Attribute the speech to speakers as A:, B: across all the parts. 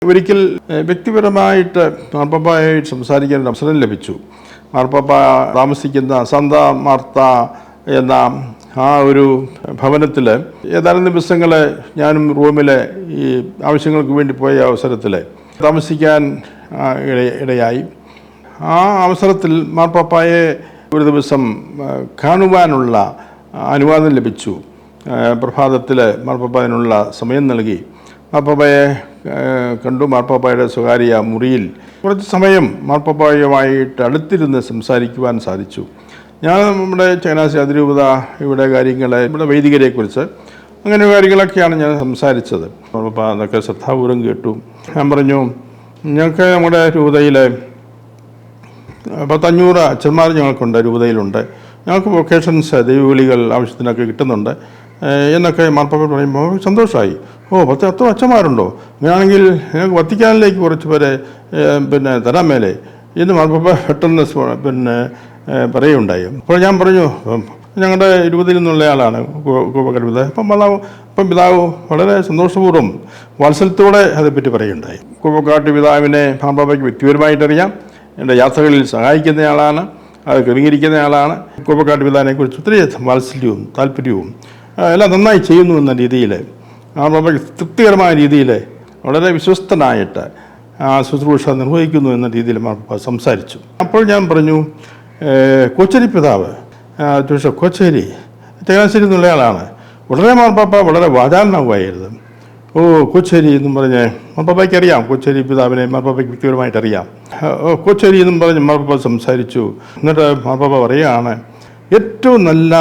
A: ഒരിക്കൽ വ്യക്തിപരമായിട്ട് മാർപ്പാപ്പയായിട്ട് സംസാരിക്കാൻ ഒരു അവസരം ലഭിച്ചു. മാർപ്പാപ്പ താമസിക്കുന്ന സാന്താ മാർത്ത എന്ന ആ ഒരു ഭവനത്തിൽ ഏതാനും ദിവസങ്ങൾ ഞാനും റോമിലെ ഈ ആവശ്യങ്ങൾക്ക് വേണ്ടി പോയ അവസരത്തിൽ താമസിക്കാൻ ഇടയായി. ആ അവസരത്തിൽ മാർപ്പാപ്പയെ ഒരു ദിവസം കാണുവാനുള്ള അനുവാദം ലഭിച്ചു. പ്രഭാതത്തിൽ മാർപ്പാപ്പ അതിനുള്ള സമയം നൽകി. മാർപ്പാപ്പയെ കണ്ടു. മാർപ്പാപ്പയുടെ സ്വകാര്യ മുറിയിൽ കുറച്ച് സമയം മാർപ്പാപ്പയുമായിട്ട് അടുത്തിരുന്ന് സംസാരിക്കുവാൻ സാധിച്ചു. ഞാൻ നമ്മുടെ ചങ്ങനാശ്ശേരി അതിരൂപത ഇവിടെ കാര്യങ്ങളെ, ഇവിടെ വൈദികരെക്കുറിച്ച് അങ്ങനെ കാര്യങ്ങളൊക്കെയാണ് ഞാൻ സംസാരിച്ചത്. മാർപ്പാപ്പ അതൊക്കെ ശ്രദ്ധാപൂർവം കേട്ടു. ഞാൻ പറഞ്ഞു, ഞങ്ങൾക്ക് നമ്മുടെ രൂപതയിൽ 500 അച്ഛന്മാർ ഞങ്ങൾക്കുണ്ട്, രൂപതയിലുണ്ട്. ഞങ്ങൾക്ക് വൊക്കേഷൻസ് ദൈവവിളികൾ ആവശ്യത്തിനൊക്കെ കിട്ടുന്നുണ്ട് എന്നൊക്കെ മാർപ്പാപ്പ പറയുമ്പോൾ സന്തോഷമായി. 10 അച്ഛന്മാരുണ്ടോ? അങ്ങനെയാണെങ്കിൽ ഞങ്ങൾക്ക് വത്തിക്കാനിലേക്ക് കുറച്ച് പേരെ തരാൻ മേലെ എന്ന് മാർപ്പാപ്പ പെട്ടെന്ന് പറയുകയുണ്ടായി. അപ്പോൾ ഞാൻ പറഞ്ഞു, ഞങ്ങളുടെ രൂപതയിൽ നിന്നുള്ള ആളാണ് കൂവക്കാട് പിതാവ്. അപ്പം പിതാവ് വളരെ സന്തോഷപൂർവ്വം വാത്സല്യത്തോടെ അതേപ്പറ്റി പറയുകയുണ്ടായി. കൂവക്കാട്ട് പിതാവിനെ മാർപ്പാപ്പയ്ക്ക് വ്യക്തിപരമായിട്ടറിയാം. എൻ്റെ യാത്രകളിൽ സഹായിക്കുന്നയാളാണ്, അത് ക്രമീകരിക്കുന്ന ആളാണ്. കൂവക്കാട്ട് പിതാവിനെക്കുറിച്ച് ഒത്തിരി വാത്സല്യവും താല്പര്യവും എല്ലാം നന്നായി ചെയ്യുന്നു എന്ന രീതിയിൽ, മാർപ്പാപ്പയ്ക്ക് തൃപ്തികരമായ രീതിയിൽ വളരെ വിശ്വസ്തനായിട്ട് ആ ശുശ്രൂഷ നിർവഹിക്കുന്നു എന്ന രീതിയിൽ മാർപ്പാപ്പ സംസാരിച്ചു. അപ്പോൾ ഞാൻ പറഞ്ഞു, കോച്ചേരി പിതാവ് ജോസഫ് കോച്ചേരി ചങ്ങനാശ്ശേരി എന്നുള്ളയാളാണ്. വളരെ മാർപ്പാപ്പ വളരെ വാചാലനാവുമായിരുന്നു. കോച്ചേരി എന്നും പറഞ്ഞ് മാർപ്പാപ്പയ്ക്ക് അറിയാം, കോച്ചേരി പിതാവിനെ മാർപ്പാപ്പയ്ക്ക് വ്യക്തിപരമായിട്ടറിയാം. കോച്ചേരി എന്നും പറഞ്ഞ് മാർപ്പാപ്പ സംസാരിച്ചു. എന്നിട്ട് മാർപ്പാപ്പ പറയുകയാണ്, ഏറ്റവും നല്ല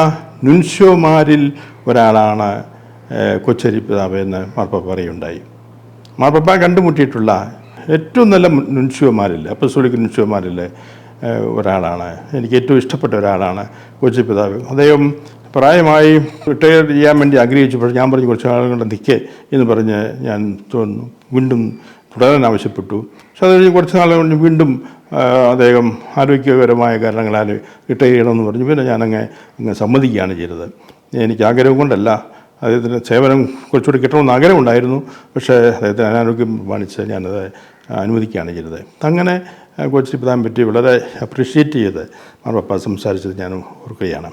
A: നുൻഷ്യോമാരിൽ ഒരാളാണ് കോച്ചേരി പിതാവ് എന്ന് മാർപ്പാപ്പ പറയുകയുണ്ടായി. മാർപ്പാപ്പ കണ്ടുമുട്ടിയിട്ടുള്ള ഏറ്റവും നല്ല നുൻഷ്യോമാരിൽ, അപ്പസ്തോലിക നുൻഷ്യോമാരിൽ ഒരാളാണ്. എനിക്ക് ഏറ്റവും ഇഷ്ടപ്പെട്ട ഒരാളാണ് കോച്ചേരി പിതാവ്. അദ്ദേഹം പ്രായമായി റിട്ടയർ ചെയ്യാൻ വേണ്ടി ആഗ്രഹിച്ചപ്പോൾ ഞാൻ പറഞ്ഞു, കുറച്ച് ആളുകളുടെ നിൽക്കേ എന്ന് പറഞ്ഞ് ഞാൻ വീണ്ടും തുടരാൻ ആവശ്യപ്പെട്ടു. പക്ഷെ അത് കഴിഞ്ഞ് കുറച്ച് നാളുകൾ വീണ്ടും അദ്ദേഹം ആരോഗ്യപരമായ കാരണങ്ങളാൽ റിട്ടയർ ചെയ്യണമെന്ന് പറഞ്ഞു. പിന്നെ ഞാനങ്ങ് സമ്മതിക്കുകയാണ് ചെയ്തത്. എനിക്ക് ആഗ്രഹം കൊണ്ടല്ല, അദ്ദേഹത്തിന് സേവനം കുറച്ചുകൂടി കിട്ടണമെന്ന് ആഗ്രഹമുണ്ടായിരുന്നു. പക്ഷേ അദ്ദേഹത്തിന് അനാരോഗ്യം പ്രമാണിച്ച് ഞാനത് അനുവദിക്കുകയാണ് ചെയ്തത്. അങ്ങനെ കോച്ചേരി പിതാവിനെ പറ്റി വളരെ അപ്രീഷിയേറ്റ് ചെയ്ത് മാർപ്പാപ്പ സംസാരിച്ചത് ഞാൻ ഓർക്കുകയാണ്.